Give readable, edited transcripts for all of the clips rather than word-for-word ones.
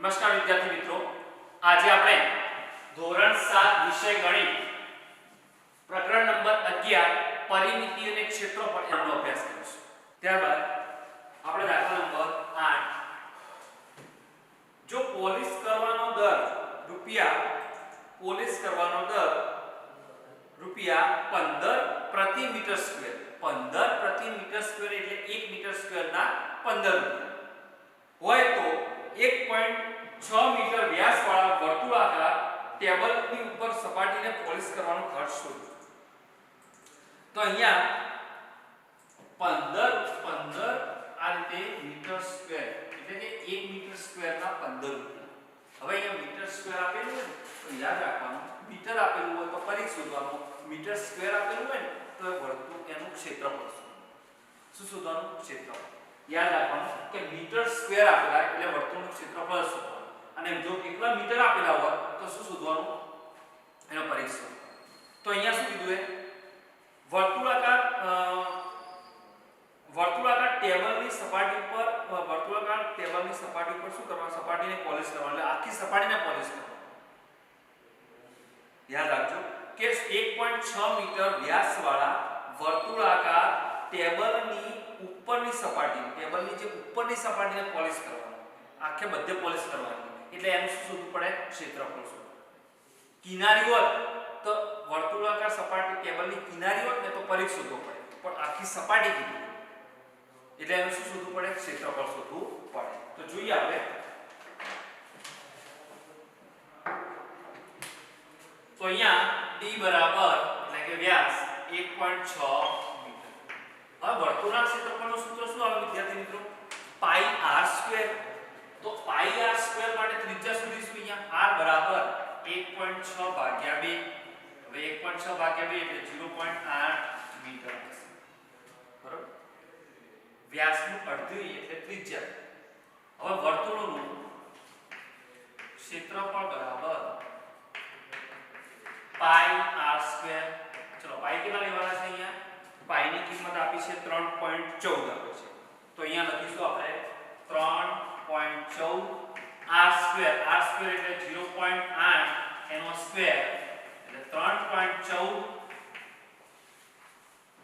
નમસ્કાર વિદ્યાર્થી મિત્રો, આજે આપણે ધોરણ 7 વિષય ગણિત પ્રકરણ નંબર 11 પરિમિતિ અને ક્ષેત્રફળ નો અભ્યાસ કરીશું. ત્યારબાદ આપણે દાખલા નંબર 8 જો પોલિશ કરવાનો દર રૂપિયા 15 પ્રતિ મીટર સ્ક્વેર 15 પ્રતિ મીટર સ્ક્વેર એટલે 1 મીટર સ્ક્વેરના 15 રૂપિયા હોય તો 1.6 મીટર વ્યાસવાળા વર્તુળાકાર ટેબલની ઉપર સપાટીને પોલિશ કરવાનો ખર્ચ શોધો. તો અહીંયા 15 આ રીતે મીટર સ્ક્વેર એટલે કે 1 મીટર સ્ક્વેરના 15 રૂપિયા. હવે અહીંયા મીટર સ્ક્વેર આપેલું હોય તો યાદ રાખવાનું, મીટર આપેલું હોય તો પરિઘ શોધવાનું, મીટર સ્ક્વેર આપેલું હોય ને તો વર્તુળ એનું ક્ષેત્રફળ શું શોધવાનું? ક્ષેત્રફળ. યાદ રાખવાનું કે મીટર સ્ક્વેર આપેલા એટલે વર્તુળનું ક્ષેત્રફળ શોધવાનું, અને જો એકલા મીટર આપેલા હોય તો શું શોધવાનું? એનો પરિઘ શોધવાનો. તો અહીંયા શું કીધું? વર્તુળાકાર ટેબલની સપાટી પર શું કરવાનું? સપાટીને પોલિશ કરવાનું, એટલે આખી સપાટીને પોલિશ કરવાનું. યાદ રાખજો કે 1.6 મીટર વ્યાસવાળા વર્તુળાકાર ટેબલની ઉપરની સપાટીને પોલિશ કરવાની, આખે બધે પોલિશ કરવાની. એટલે એનું શું શોધવું પડે? ક્ષેત્રફળ શોધવું. કિનારી હોત તો વર્તુળાકાર સપાટી ટેબલની કિનારી હોત ને તો પરિઘ શોધવો પડે, પણ આખી સપાટી કીધી એટલે એનું શું શોધવું પડે? ક્ષેત્રફળ શોધવું પડે. તો જોઈએ આપણે. તો અહીંયા d બરાબર એટલે કે વ્યાસ 1.6 મીટર. હવે વર્તુળના ક્ષેત્રફળનું સૂત્ર શું આવે વિદ્યાર્થી મિત્રો? પાઈ r સ્ક્વેર. તો પાઈ r સ્ક્વેર માટે ત્રિજ્યા શોધીશું. અહીંયા r બરાબર 1.6 ભાગ્યા 2. હવે 1.6 ભાગ્યા 2 એટલે 0.8 મીટર થશે. બરોબર? વ્યાસનું અડધું એટલે ત્રિજ્યા. હવે વર્તુળનું ક્ષેત્રફળ બરાબર પાઈ r સ્ક્વેર. ચલો પાઈ કેટલા લેવાના છે? અહીંયા પાઈની કિંમત આપી છે 3.14 આપી છે. તો અહીંયા લખીશું આપણે 3.14 r સ્ક્વેર. r સ્ક્વેર એટલે 0.8 એનો સ્ક્વેર એટલે 3.14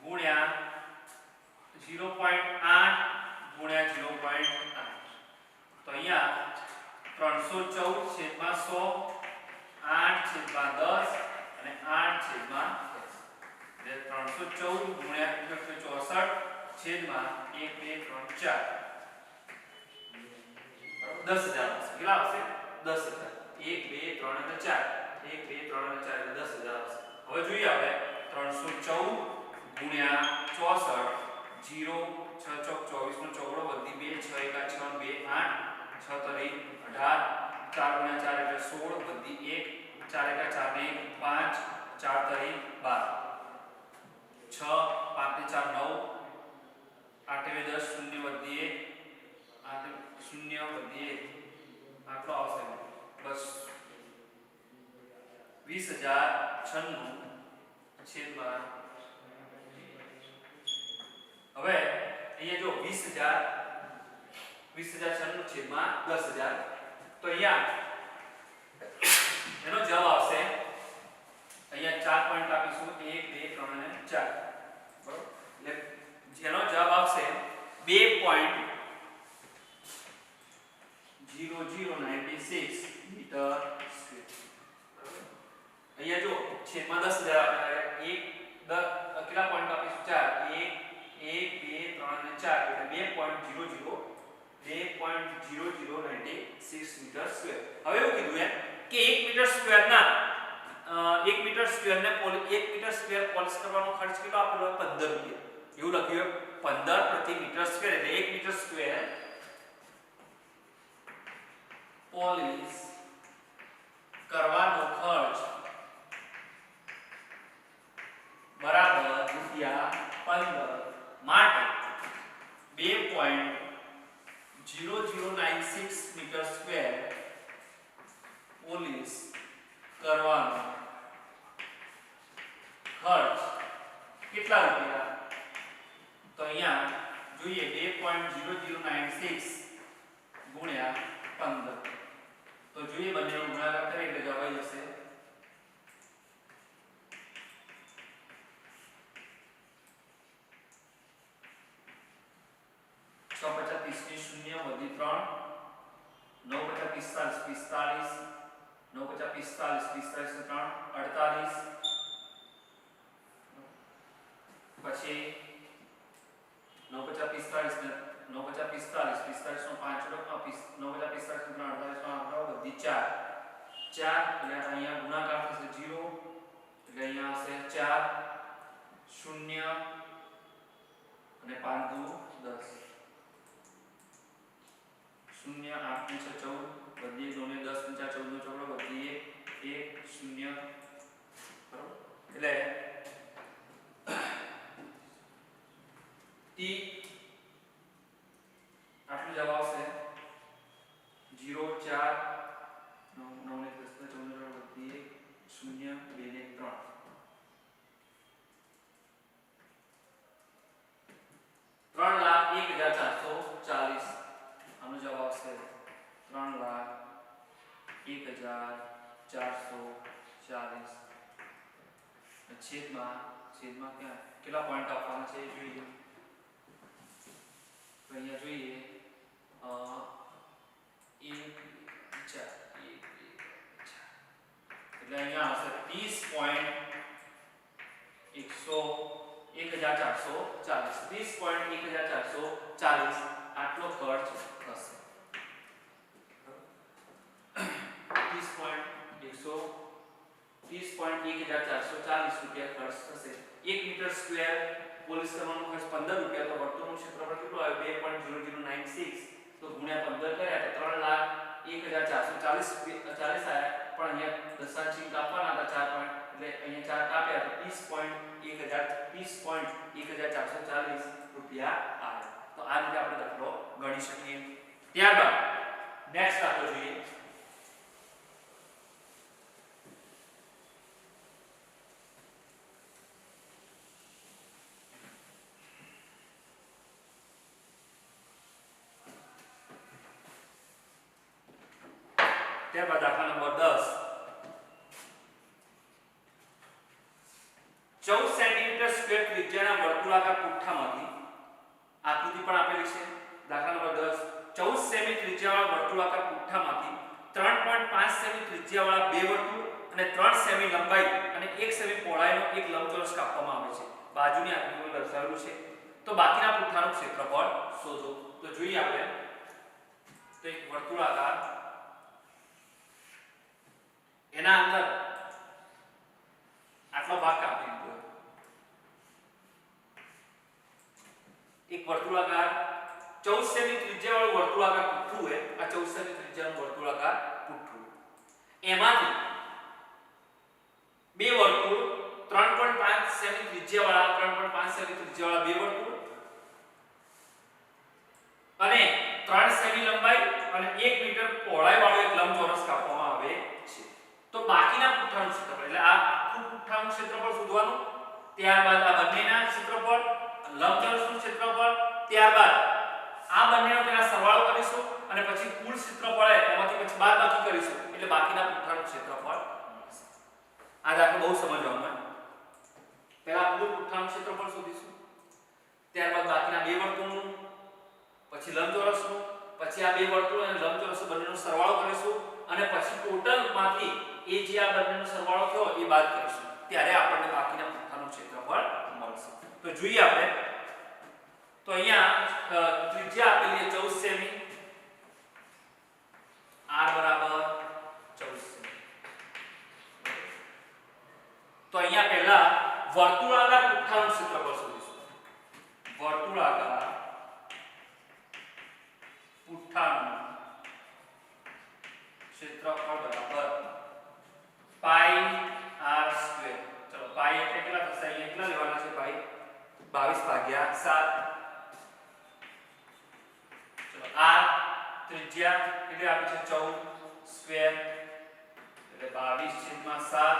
ગુણ્યા 0.8 ગુણ્યા 0.8. તો અહીંયા 314 છેદમાં 100, 8 છેદમાં 10 અને 8 છેદમાં 10. એટલે 314 ગુણ્યા 164 છેદમાં 1 2 3 4 10,000 આવશે. કેટલા આવશે? 10,000. 1 2 3 અને 4 1 2 3 અને 4 એટલે 10,000 આવશે. હવે જોઈએ આપણે 314 ગુણ્યા 64 0 6 ચોક 24 નો ચોગડો વધી 2 6 1 6 2 8 6 તરી 18 4 ગુણ્યા 4 એટલે 16 વધી 1 4 1 4 ને 5 4 તરી 12 6 5 ને 4 9 8 ને 10 0 વધી 1 8 0 વધી 1 આટલો આવશે બસ 20,096 છેદમાં. હવે અહીંયા જો 20,096 છેદમાં 10,000. તો અહીંયા એનો જવાબ આવશે. અહીંયા 4 પોઈન્ટ આપીશું 1 2 3 અને 4. બરોબર? એટલે જેનો જવાબ આવશે 2.0096 મીટર સ્ક્વેર. અહીંયા જો છેદમાં 10,000 આપણે 1 કેટલા પોઈન્ટ આપીશું? 4 1 2 3 અને 4 એટલે 2.0096 મીટર સ્ક્વેર. હવે એવું કીધું કે 1 મીટર સ્ક્વેરના 1 મીટર સ્ક્વેરને 1 મીટર સ્ક્વેર પોલિશ કરવાનો ખર્ચ કેટલો આપેલો હોય? 15 રૂપિયા. એવું લખ્યું 15 પ્રતિ મીટર સ્ક્વેર એટલે 1 મીટર સ્ક્વેર પોલિશ કરવાનો ખર્ચ બરાબર રૂપિયા 15 માટે 2.0096 મીટર સ્ક્વેર પોલિશ કરવાનો ખર્ચ કેટલા રૂપિયા? તો અહીંયા જોઈએ 2.0096 ગુણ્યા 15 જોઈએ બંનેનો ગુણાકાર કરીએ એટલે જવાબ આવી જશે 6 50 30 ની 0 વધી 3 9 50 45 45 પછી 9 50 45 ને 9 50 45 નો 5 9 50 45 નો 48 વધી 4 એટલે અહીંયા ગુણાકાર થશે 0 એટલે અહીંયા હશે 4 0 અને 5 દુ 10 0 8 ને 6 14 વધી 2 ને 10 ને 4 14 નો ચોકડો વધી 1 0 બરાબર એટલે ટી આટલું જવાબ આવશે 0 4 9 ને 10 ને 14 નો વધી 1 0 2 ને 3 3,01,440 આનો જવાબ આવશે 3,01,440 છેદમાં ક્યાં કેટલા પોઈન્ટ આપવાના છે એ જોઈએ તો અહીંયા જોઈએ 1 4 એટલે અહીંયા આવશે 30.1440 આટલો ખર્ચ થશે 30.1440 રૂપિયા ખર્ચ થશે 1 મીટર સ્ક્વેર પોલિશ કરવાનો ખર્ચ 15 રૂપિયા તો વર્તુળનું ક્ષેત્રફળ કેટલું આવે 2.0096 તો ગુણ્યા 15 કર્યા તો 3,01,440 આયા પણ અહીંયા દશાંશ ચિહ્ન કાપવાના હતા 4 એટલે અહીંયા 4 કાપ્યા તો 30.1440 રૂપિયા આવે તો આ રીતે આપણે દાખલો ગણી શકીએ ત્યારબાદ નેક્સ્ટ દાખલો જોઈએ ત્યારબાદ દાખલા નંબર 10 14 સેન્ટીમીટર સ્ક્વેર ત્રિજ્યાના વર્તુળાકાર પુઠ્ઠામાંથી આકૃતિ પણ આપેલી છે દાખલા નંબર 10 14 સેમી ત્રિજ્યાવાળા વર્તુળાકાર પુઠ્ઠામાંથી 3.5 સેમી ત્રિજ્યાવાળા બે વર્તુળ અને 3 સેમી લંબાઈ અને 1 સેમી પહોળાઈનો એક લંબચોરસ કાપવામાં આવે છે બાજુની આકૃતિમાં દર્શાવેલું છે તો બાકીના પુઠ્ઠાનું ક્ષેત્રફળ શોધો તો જોઈએ આપણે તો એક વર્તુળાકાર એના અંદર આટલો ભાગ કાપી દીધો એક વર્તુળાકાર 14 સેમી ત્રિજ્યાવાળું વર્તુળાકાર પુઠ્ઠું હોય આ 14 સેમી ત્રિજ્યાનું વર્તુળાકાર પુઠ્ઠું એમાંથી બે વર્તુળ 3.5 સેમી ત્રિજ્યાવાળા બે વર્તુળ અને 3 સેમી લંબાઈ અને 1 મીટર પહોળાઈ વાળો એક લંબચોરસ કાપવામાં આવે છે તો બાકીના પુઠ્ઠાનું ક્ષેત્રફળ એટલે આ આખું પુઠ્ઠાનું ક્ષેત્રફળ શોધવાનું ત્યારબાદ આ બંનેના ક્ષેત્રફળ લંબચોરસનું ક્ષેત્રફળ ત્યારબાદ આ બંનેનો તેના સરવાળો કરીશું અને પછી કુલ ક્ષેત્રફળ એમાંથી પછી બાદબાકી કરીશું એટલે બાકીના પુઠ્ઠાનું ક્ષેત્રફળ મળશે આ દાખલો બહુ સમજવામાં પહેલા કુલ પુઠ્ઠાનું ક્ષેત્રફળ શોધીશું ત્યારબાદ બાકીના બે વર્તુળનું પછી લંબચોરસનું પછી આ બે વર્તુળ અને લંબચોરસ બંનેનો સરવાળો કરીશું અને પછી ટોટલ માંથી એ જે આ બંનેનો સરવાળો થયો એ બાદ કરીશું ત્યારે આપણને બાકીના પુઠ્ઠાનું ક્ષેત્રફળ મળશે તો જોઈએ આપણે તો અહીંયા ત્રિજ્યા આપેલી છે 14 સેમી r બરાબર 14 સેમી તો અહીંયા પહેલા વર્તુળાકાર પુઠ્ઠાનું ક્ષેત્રફળ શોધીશું વર્તુળાકાર પુઠ્ઠાનું ક્ષેત્રફળ બરાબર પાઈ r સ્ક્વેર ચલો પાઈ એટલે કેટલા થશે અહીંયા કેટલા લેવાના છે પાઈ 22/7 ચલો r ત્રિજ્યા એટલે આપી છે 14 સ્ક્વેર એટલે 22/7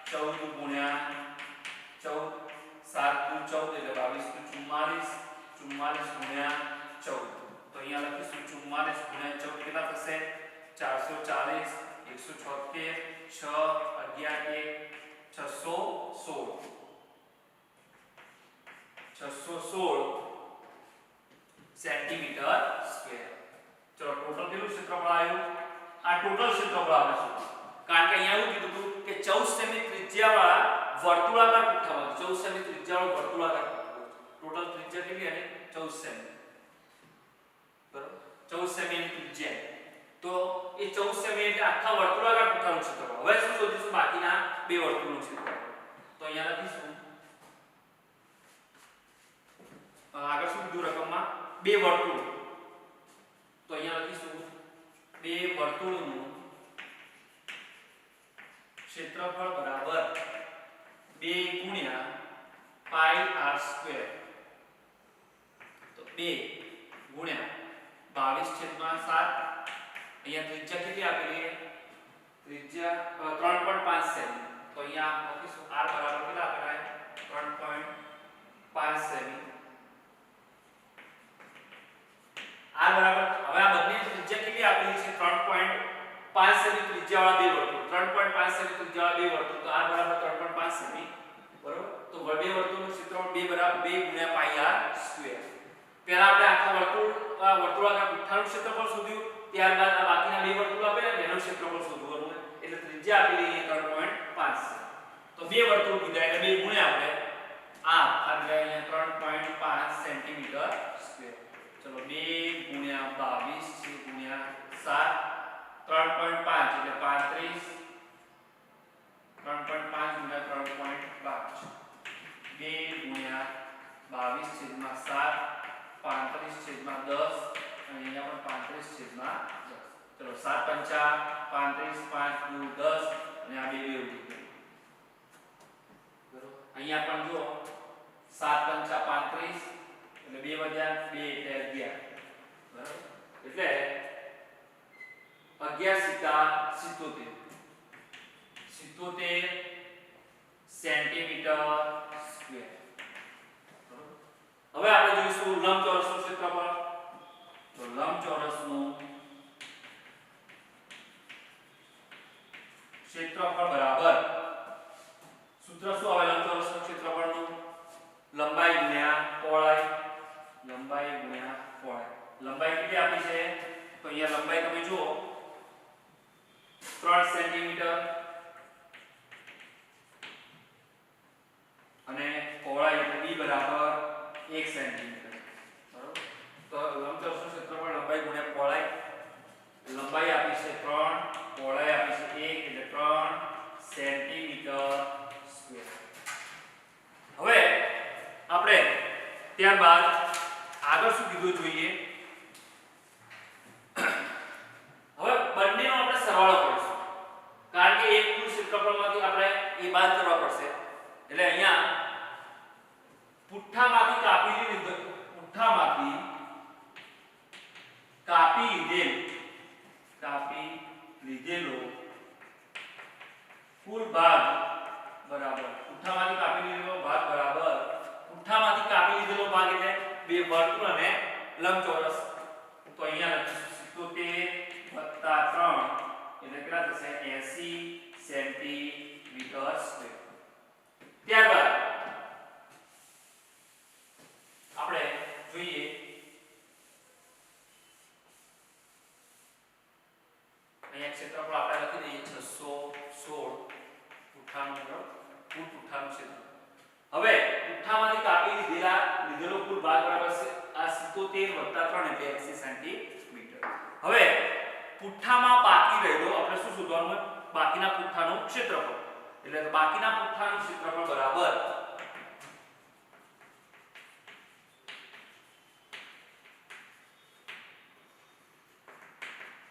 14 ગુણ્યા 14 7 * 14 એટલે 22 * 44 ગુણ્યા 14 તો અહીંયા લખીશું 44 ગુણ્યા 14 કેટલા થશે 440 176 6 11 1 616 616 સેન્ટીમીટર સ્ક્વેર. ચલો ટોટલ કેટલું ક્ષેત્રફળ આવ્યું? આ ટોટલ ક્ષેત્રફળ આપણે શોધવું. કારણ કે અહીંયા એવું કીધું હતું કે 14 સેમી ત્રિજ્યાવાળા વર્તુળાકાર પુઠ્ઠામાં 14 સેમી ત્રિજ્યાવાળો વર્તુળાકાર ટોટલ ત્રિજ્યા કેટલી હતી? 14 સેમી. બરોબર, 14 સેમીની ત્રિજ્યા. તો એ 14 સેમી એટલે આખા વર્તુળાકાર પુઠ્ઠાનું ક્ષેત્રફળ. હવે શું શોધીશું? બાકીના બે વર્તુળનું ક્ષેત્રફળ. તો અહીંયા લખીશું આગળ શું કીધું રકમમાં? બે વર્તુળ. તો અહીંયા લખીશું બે વર્તુળનું ક્ષેત્રફળ બરાબર 2 ગુણ્યા પાઈ r સ્ક્વેર. તો 2 ગુણ્યા 22/7. અહીંયા ત્રિજ્યા કેટલી આપેલી છે? ત્રિજ્યા 3.5 સેમી. તો અહીંયા લખીશું r બરાબર કેટલા આપેલા છે? 3.5 સેમી. r બરાબર હવે આ બંને ત્રિજ્યા કેટલી આપેલી છે? 3.5 સેમી ત્રિજ્યાવાળા બે વર્તુળ. 3.5 સેમી ત્રિજ્યાવાળા બે વર્તુળ. તો r બરાબર 3.5 સેમી. બરોબર, તો બે વર્તુળનું ક્ષેત્રફળ 2 બરાબર 2 ગુણ્યા પાઈ r સ્ક્વેર. પહેલા આપણે આખા વર્તુળાકાર પુઠ્ઠાનું ક્ષેત્રફળ શોધ્યું, ત્યારબાદ આ બાકીના બે વર્તુળ આપેલા ને એનું ક્ષેત્રફળ શોધવાનું. એટલે ત્રિજ્યા આપેલી 3.5 છે. તો બે વર્તુળ કીધા એટલે 2 ગુણ્યા આપણે એટલે અહીંયા 3.5 સેન્ટીમીટર સ્ક્વેર. ચલો 2 ગુણ્યા 22 ગુણ્યા 7 3.5 એટલે 35. 3.5 ગુણ્યા 3.5 2 ગુણ્યા 22/7 35/10 અને અહીંયા પણ 35/10. ચલો 7 પંચા 35 5 દુ 10 અને આ બે બે ઉડી ગયું. બરોબર, અહીંયા પણ જો 7 પંચા 35 એટલે 2 વધ્યા 2 એટલે 11. બરાબર, એટલે 11 × 77 સેન્ટીમીટર સ્ક્વેર. હવે આપણે જોઈશું લંબચોરસનું ક્ષેત્રફળ. તો લંબચોરસનું ક્ષેત્રફળ બરાબર સૂત્ર શું આવે લંબચોરસનું ક્ષેત્રફળનું? લંબાઈ ગુણ્યા પહોળાઈ. લંબાઈ ગુણ્યા પહોળાઈ. લંબાઈ કેટલી આપી છે? તો અહીંયા લંબાઈ તમે જુઓ 3 સેન્ટીમીટર અને પહોળાઈ એટલે b બરાબર 1 સેન્ટીમીટર. બરાબર, તો લંબચોરસનું ક્ષેત્રફળ લંબાઈ ગુણ્યા પહોળાઈ. લંબાઈ આપી છે 3, પહોળાઈ આપી છે 1 એટલે 3 સેન્ટીમીટર સ્ક્વેર. હવે આપણે ત્યારબાદ આગળ શું કીધું જોઈએ? હવે બંનેનો આપણે સરવાળો કરીશું. કારણ કે એક કુલ ક્ષેત્રફળમાંથી આપણે એ બાદ કરવા પડશે. એટલે અહીંયા પુઠ્ઠામાંથી કાપી લીધેલો કુલ ભાગ બરાબર પુઠ્ઠામાંથી કાપી લીધેલો ભાગ બરાબર પુઠ્ઠામાંથી કાપી લીધેલો ભાગ એટલે બે વર્તુળ અને લંબચોરસ. તો અહીંયા લખીશું 77 + 3 એટલે કેટલા થશે? 80 સેન્ટીમીટર સ્ક્વેર. ત્યારબાદ આપણે જોઈએ અહીંયા ક્ષેત્રફળ આપણે લખી દઈએ 616 પુઠ્ઠાનું કુલ પુઠ્ઠાનું ક્ષેત્ર. હવે પુઠ્ઠામાંથી કાપી લીધેલો કુલ ભાગ બરાબર છે આ 77 + 3 એટલે 80 સેન્ટીમીટર. હવે પુઠ્ઠામાં બાકી રહેલો આપણે શું શોધવાનું? બાકીના પુઠ્ઠાનું ક્ષેત્રફળ. એટલે બાકીના પુઠ્ઠાનું ક્ષેત્રફળ બરાબર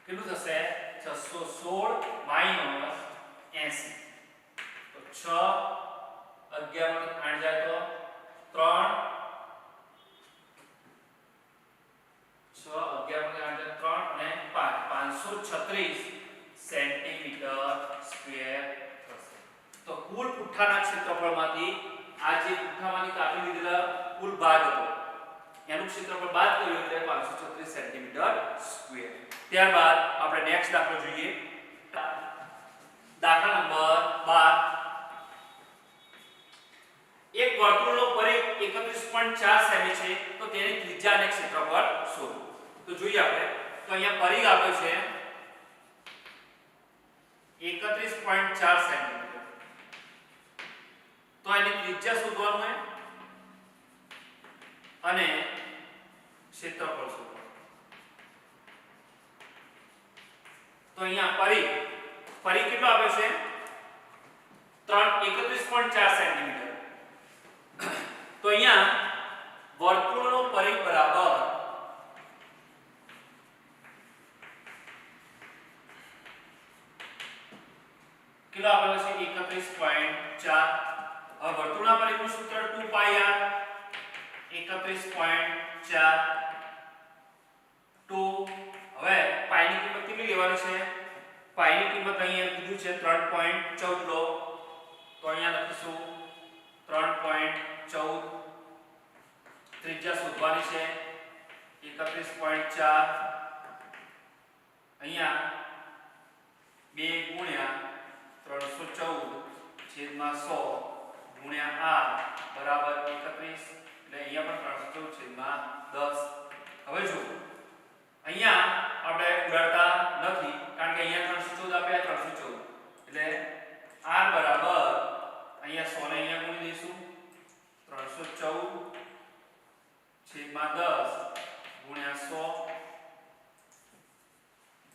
કેટલું થશે? 616 - 80. તો 6 11 માંથી 8 જાય તો 3 6 11 માંથી 8 જાય 3 અને 5 536 સેન્ટીમીટર સ્ક્વેર થશે. તો કુલ પુઠ્ઠાના ક્ષેત્રફળમાંથી આ જે પુઠ્ઠામાંથી કાપી લીધેલા કુલ ભાગ હતો એનું ક્ષેત્રફળ બાદ કર્યું એટલે 536 સેન્ટીમીટર સ્ક્વેર. ત્યારબાદ આપણે નેક્સ્ટ દાખલો જોઈએ. દાખલા નંબર 12 એક વર્તુળનો પરિઘ 31.4 સેમી છે તો તેની ત્રિજ્યા અને ક્ષેત્રફળ શોધો. તો જોઈએ આપણે તો અહીંયા પરિઘ આપ્યો છે 31.4 સેમી તો એની ત્રિજ્યા શોધવાનું છે અને ક્ષેત્રફળ શોધવાનું. તો અહીંયા પરિઘ કેટલો આપ્યો છે 31.4 સેમી. તો અહીંયા વર્તુળનો પરિઘ બરાબર કેટલો આપેલો છે 31.4. હવે વર્તુળના પરિઘનું સૂત્ર 2 પાઈ r 31.4 2. હવે પાઈ ની કિંમત કેટલી લેવાની છે? પાઈ ની કિંમત અહીંયા કીધું છે 3.14 લો. તો અહીંયા લખીશું 3.14. ત્રિજ્યા શોધવાની છે 31.4. અહીંયા 2 ગુણ્યા 314 છેદમાં 100 ગુણ્યા r બરાબર 31. એટલે અહીંયા પણ 314 છેદમાં 10. હવે જો અહીંયા આપણે ઉડાડતા નથી કારણ કે અહીંયા 314 આપ્યા 314 એટલે r બરાબર અહીંયા 100 ને અહીંયા ગુણી દઈશું 314 છેદમાં 10 ગુણ્યા 100.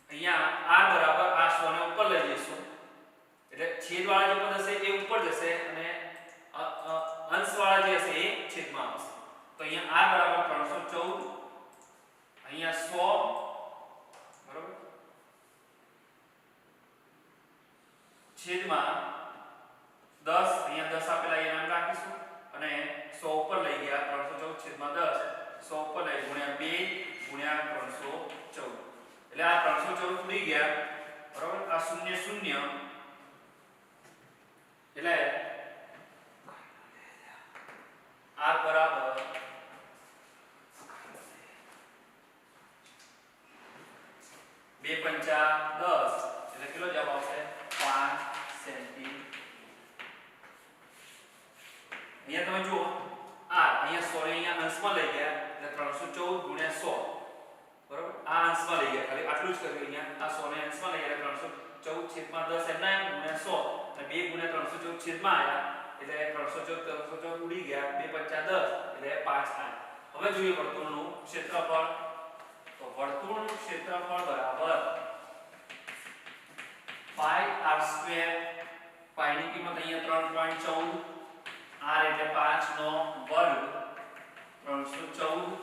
અહીંયા r બરાબર આ 100 ને ઉપર લઈ જઈશું એટલે છેદવાળા જે પદ હશે એ ઉપર જશે અને અંશવાળા જે હશે એ છેદમાં આવશે. તો અહીંયા r બરાબર 314 અહીંયા 100 બરાબર છેદમાં 10 અહીંયા 10 આપેલા એ નામ રાખીશું અને 100 ઉપર લઈ ગયા 314 છેદમાં 10 100 ઉપર લઈ ગુણ્યા 2 ગુણ્યા 314 એટલે આ 314 ઉડી ગયા બરાબર. આ 0 0 એટલે r બરાબર 2 પંચા 10 એટલે કેટલો જવાબ આવશે 5 સેમી. અહીંયા તમે જુઓ r અહીંયા 100 અહીંયા અંશમાં લઈ ગયા એટલે 314 ગુણ્યા 100 બરાબર. આ અંશમાં લઈ ગયા ખાલી આટલું જ કર્યું. અહીંયા આ 100 ને અંશમાં લઈ ગયા 314 છેદમાં 10 એમના ગુણ્યા 100 અને 2 ગુણ્યા 314 છેદમાં આવ્યા એટલે 314 ઉડી ગયા 2 પંચા 10 એટલે 5 આવ્યા. હવે જોઈએ વર્તુળનું ક્ષેત્રફળ. તો વર્તુળનું ક્ષેત્રફળ બરાબર પાઈ r². પાઈ ની કિંમત અહીંયા 3.14 r એટલે 5 નો વર્ગ 314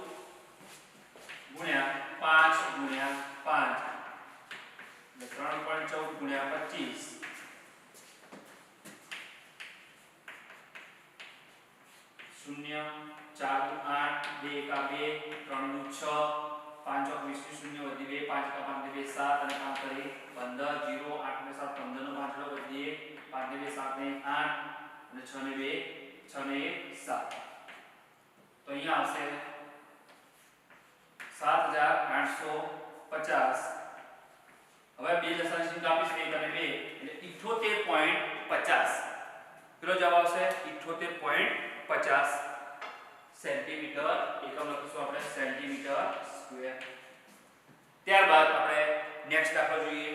ગુણ્યા 5 ગુણ્યા 5 એટલે 3.14 ગુણ્યા 25 0 4 8 2 का 2 3 નું 6 5 20 0 વધી 2 5 का 5 2 7 અને 5 કરી 15 0 8 ને 7 15 નો 5 વધી 5 ને 2 7 ને 8 અને 6 ને 2 6 ને 1 7. તો અહીંયા આવશે 7850. હવે બે દશાંશ ચિહ્ન આપીશ 1 અને 2 એટલે 78.50. કેટલો જવાબ આવશે 78.50 સેન્ટીમીટર. એકમ લખીશું આપણે સેન્ટીમીટર સ્ક્વેર. ત્યારબાદ આપણે નેક્સ્ટ દાખલો જોઈએ.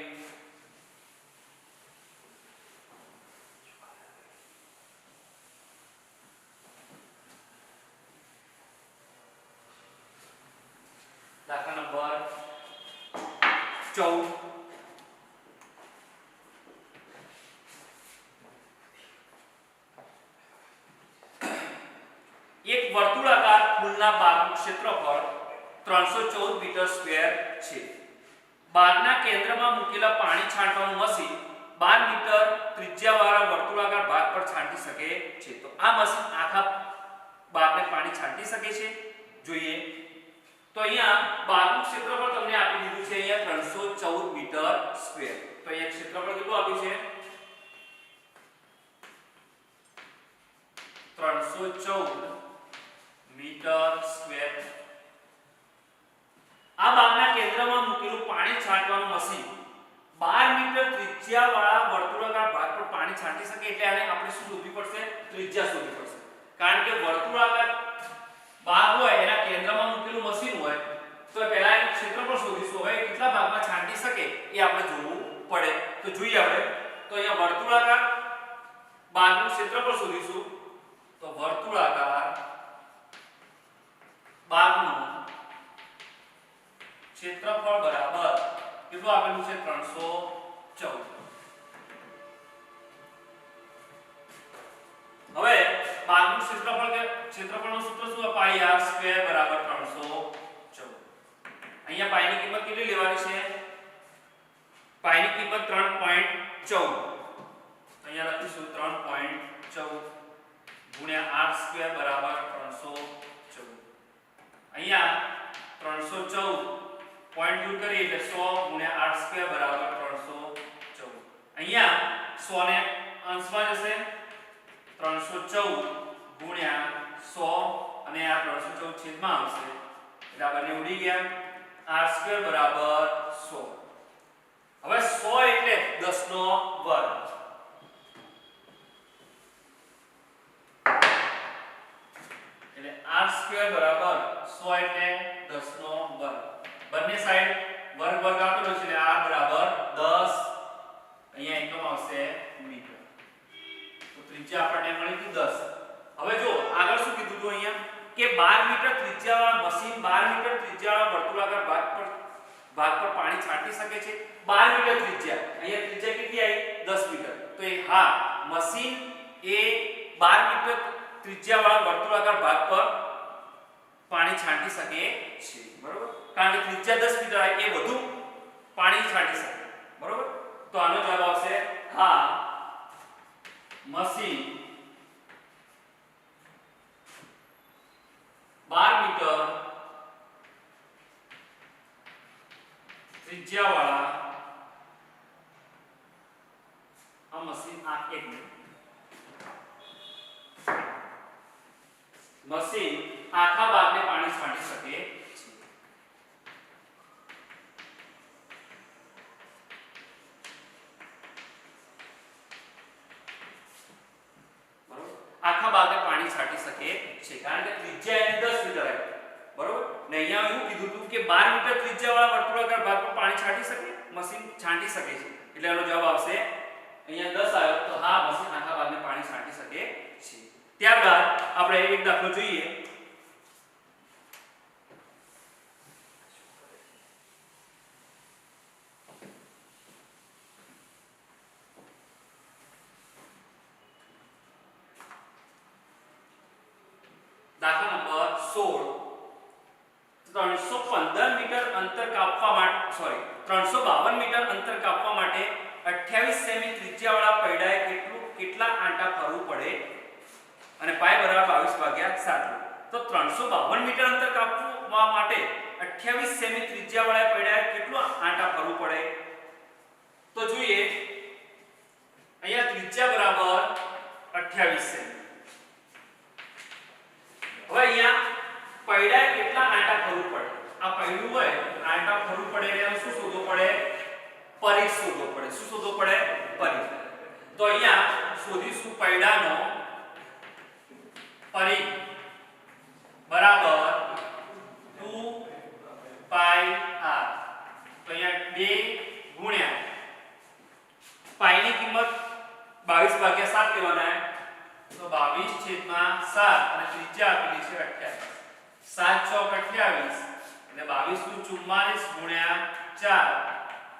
દાખલા નંબર 14. એક વર્તુળાકાર ફૂલના બાગનું ક્ષેત્રફળ 314 મીટર સ્ક્વેર છે. બાગના કેન્દ્રમાં મૂકેલા પાણી છાંટવાનું મશીન 12 મીટર ત્રિજ્યાવાળા વર્તુળાકાર ભાગ પર છાંટી શકે છે. તો આ મશીન આખા બાગને પાણી છાંટી શકે છે. જોઈએ તો અહીંયા બાગનું ક્ષેત્રફળ તમને આપી દીધું છે અહીંયા 314 મીટર સ્ક્વેર. તો અહીંયા ક્ષેત્રફળ કેટલું આપ્યું છે 314 મીટર સ્ક્વેર. આ બાગના કેન્દ્રમાં મૂકેલું પાણી છાંટવાનું મશીન 12 મીટર ત્રિજ્યાવાળા વર્તુળાકાર પાણી છાંટી શકે એટલે આને આપણે શું શોધવી પડશે? ત્રિજ્યા શોધવી પડશે. કારણ કે વર્તુળાકાર ભાગ હોય એના કેન્દ્રમાં મૂકેલું મશીન હોય તો પહેલા એનું ક્ષેત્રફળ શોધીશું. હવે કેટલા ભાગમાં છાંટી શકે એ આપણે જોવું પડે. તો જોઈએ આપણે. તો અહીંયા વર્તુળાકાર ભાગનું ક્ષેત્રફળ શોધીશું. તો વર્તુળાકાર ભાગનું ક્ષેત્રફળ બરાબર કેટલું આપેલું છે? 314. હવે ભાગનું ક્ષેત્રફળનું સૂત્ર શું? પાઈ r સ્ક્વેર બરાબર 314. અહીંયા પાઈ ની કિંમત કેટલી લેવાની છે? પાઈ ની કિંમત 3.14. અહીંયા લખીશું 3.14 ગુણ્યા r સ્ક્વેર બરાબર 314. અહીંયા 314 પોઈન્ટ દૂર કરીએ એટલે 100 ગુણ્યા r સ્ક્વેર બરાબર 314. અહીંયા 100 ને અંશમાં જશે 314 ગુણ્યા 100 અને આ 314 છેદમાં આવશે એટલે આ બંને ઉડી ગયા. r સ્ક્વેર બરાબર 100. હવે 100 એટલે 10 નો વર્ગ. એટલે r સ્ક્વેર બરાબર 100 એટલે 10 નો વર્ગ. બંને સાઈડ વર્ગ વર્ગ આપેલો છે એટલે r બરાબર 10. અહીંયા એકમ આવશે મીટર. તો ત્રિજ્યા આપણને મળી હતી 10. હવે જો આગળ શું કીધું તો અહીંયા કે 12 મીટર ત્રિજ્યાવાળા મશીન 12 મીટર ત્રિજ્યાવાળા વર્તુળાકાર ભાગ પર પાણી છાંટી શકે છે. 12 મીટર ત્રિજ્યા. અહીંયા ત્રિજ્યા કેટલી આવી? 10 મીટર. તો એ હા મશીન એ 12 મીટર ત્રિજ્યાવાળા વર્તુળાકાર ભાગ પર પાણી છાંટી શકે છે. બરોબર? કારણ કે ત્રિજ્યા 10 મીટર આવે એ વધુ પાણી છાંટી શકે. બરોબર? તો આનો જવાબ આવશે હા મશીન 12 મીટર ત્રિજ્યાવાળા આ મશીન આ એક મિનિટ મશીન આખા ભાગને પાણી છાંટી શકે છે. આખા ભાગને પાણી છાંટી શકે છે કારણ કે ત્રિજ્યા એની 10 મીટર આવી. બરોબર? ને અહીંયા એવું કીધું હતું કે 12 મીટર ત્રિજ્યાવાળા વર્તુળાકાર ભાગ પર પાણી છાંટી શકે મશીન છાંટી શકે છે. એટલે આનો જવાબ આવશે અહીંયા 10 આવ્યો તો હા મશીન આખા ભાગને પાણી છાંટી શકે છે. ત્યારબાદ આપણે એક દાખલો જોઈએ. દાખલા નંબર 16. 315 મીટર અંતર કાપવા માટે 352 મીટર અંતર કાપવા માટે 28 સેમી ત્રિજ્યાવાળા પૈડાએ કેટલા આંટા ફરવું પડે અને પાઈ બરાબર 22/7. તો 352 મીટર અંતર કાપવા માટે 28 સેમી ત્રિજ્યાવાળા પૈડાએ કેટલા આંટા ફરવું પડે? તો જોઈએ અહીંયા ત્રિજ્યા બરાબર 28 સેમી. હવે અહીંયા પૈડાએ કેટલા આંટા ફરવું પડે? આ પૈડું હોય આંટા ફરવું પડે એટલે શું શોધવું પડે? પરિઘ શોધવો પડે. શું શોધવો પડે? પરિઘ. તો અહીંયા શોધીશું પૈડાનો પરિઘ બરાબર 2 પાઈ r. તો અહીંયા 2 ગુણ્યા પાઈ ની કિંમત 22/7 લેવાના. તો 22/7 અને ત્રિજ્યા આપેલી છે 28. 7 ચોક 28 એટલે 22 નું 44 ગુણ્યા 4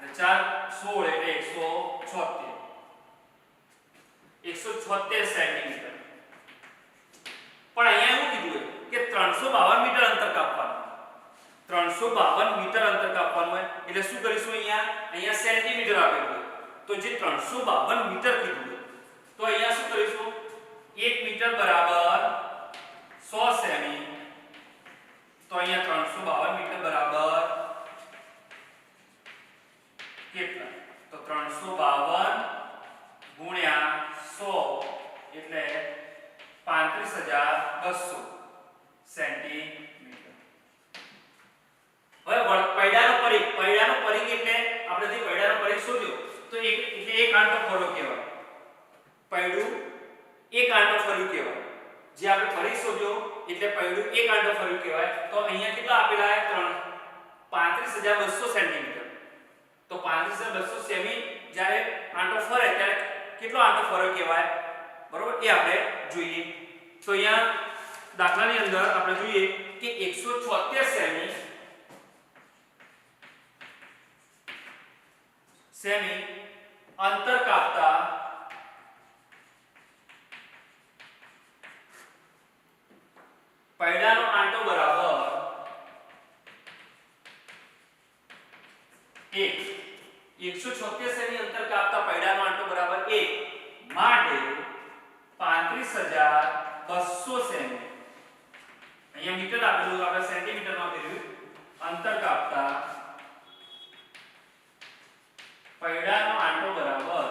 એટલે 4 16 એટલે 176 સેન્ટીમીટર. પણ અહીંયા એવું કીધું કે 352 મીટર અંતર કાપવાનું. 352 મીટર અંતર કાપવાનું હોય એટલે શું કરીશું? અહીંયા સેન્ટીમીટર આપેલું હોય તો જે 352 મીટર કીધું હોય તો અહીંયા શું કરીશું? 1 મીટર બરાબર 100 સેમી. તો અહીંયા 352 મીટર બરાબર કેટલા? તો 352 ગુણ્યા 100 એટલે 35200 સેન્ટીમીટર. હવે પૈડાનો પરિઘ એટલે આપણે જે પૈડાનો પરિઘ શોધ્યો તો એક આંટો ખરો કહેવાય. પૈડું એક આંટો ફર્યું કહેવાય. જે આપણે ફરી શોધ્યો એટલે પૈડું એક આંટો ફર્યું કહેવાય. તો અહીંયા કેટલા આપેલા છે? 35200 સેન્ટીમીટર. તો 35200 સેમી જ્યારે આંટો ફરે ત્યારે કેટલો આંટો ફર્યો કહેવાય, બરોબર? એ આપણે જોઈએ. તો અહીંયા દાખલાની અંદર આપણે જોઈએ કે 176 સેમી અંતર કાપતા પૈડાનો આંટો બરાબર 1. 176 સેમી અંતર કાપતા પૈડાનો આંટો બરાબર 1 માટે 35200 સેમી. અહીંયા મીટર આપેલું, આપણે સેન્ટીમીટરમાં ફેરવ્યું. અંતર કાપતા પૈડાનો આંટો બરાબર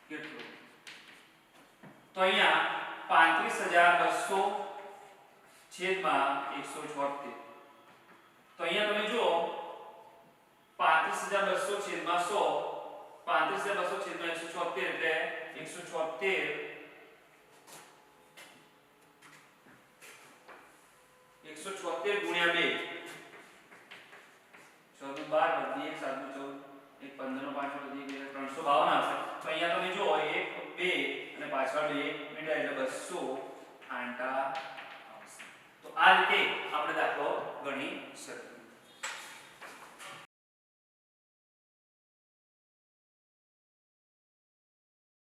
કેટલું? તો અહીંયા 35200 છેદમાં 176. તો અહીંયા તમે જુઓ 35200 છેદમાં 100, 35200 છેદમાં 176 એટલે 176 ગુણ્યા 2. 14 12 વધી 1 7 14 1 15 નો 5 વધી 352 આવશે. તો અહીંયા તમે જુઓ 1 2 અને પાછળ 2 મીટર એટલે 200 આંટા આવશે. તો આ રીતે આપણે દાખલો ગણી શકીએ.